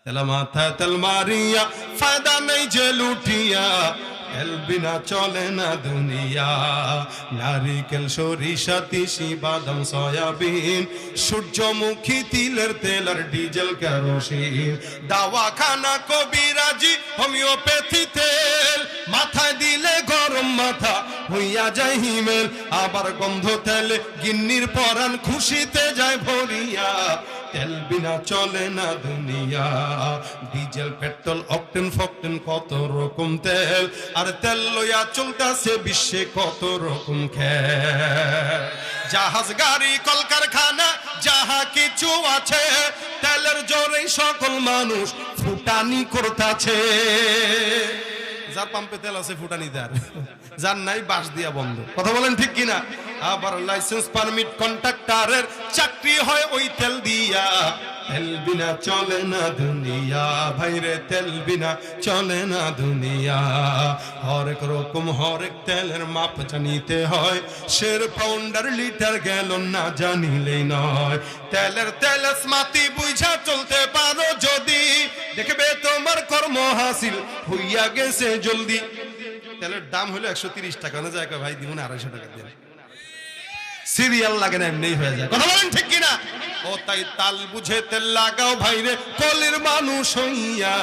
তেল মাথা তেল মারিয়া ফায়দা নেই যে লুটিয়া, তেল বিনা চলে না দুনিয়া। নারিকেল সরিষা তিসি বাদাম সয়াবিন, সূর্যমুখী তিলের তেল আর ডিজেল কেরোসিন, দাওয়াখানা কবিরাজি হোমিওপ্যাথি তেল, মাথায় দিলে গরম মাথা হইয়া যায় হিমেল। আবার গন্ধ তেলে গিন্নির পরাণ খুশিতে যায় ভরিয়া, তেল বিনা চলে না দুনিয়া। ডিজেল পেট্রোল অকটেন ফকটেন কত রকম তেল, আর তেল লইয়া চলতেছে বিশ্বে কত রকম খেল। জাহাজ গাড়ি কলকারখানা যাহা কিছু আছে, তেলের জোরেই সকল মানুষ ফুটানি করতাছে। যার পাম্পে তেল আছে ফুটানি দেয়, যার নাই বাস দিয়া বন্ধ। কথা বলেন ঠিক কিনা? আবার লাইসেন্স পারমিট কন্ট্রাক্টরের চাকরি হয় ওই তেল দিয়া, তেল বিনা চলে না দুনিয়া। ভাইরে তেল বিনা চলে না দুনিয়া। হরেক রকম হরেক তেলের মাপ জানিতে হয়, শের পাউন্ডার লিটার গ্যালন না জানিলেই নয়। তেলের মাতি বুঝা চলতে পারো যদি, দেখবে তোমার কর্ম হাসিল হইয়া গেছে জলদি। তেলের দাম হলো 130 টাকা, না যায় ভাই দিন 250 টাকা দেন, সিরিয়াল লাগে না, এমনি হয়ে যায়। কথা বলেন ঠিক কিনা? ও তাই তাল বুঝে তেল লাগাও ভাইরে কলির মানুষ হইয়া,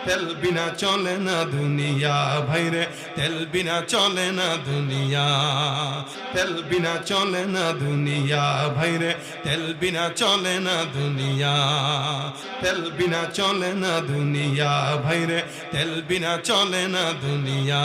তেল বিনা চলে না দুনিয়া। ভাইরে তেল বিনা চলে না দুনিয়া, তেল বিনা চলে না দুনিয়া। ভাইরে তেল বিনা চলে না দুনিয়া, তেল বিনা চলে না দুনিয়া। ভাইরে তেল বিনা চলে না দুনিয়া।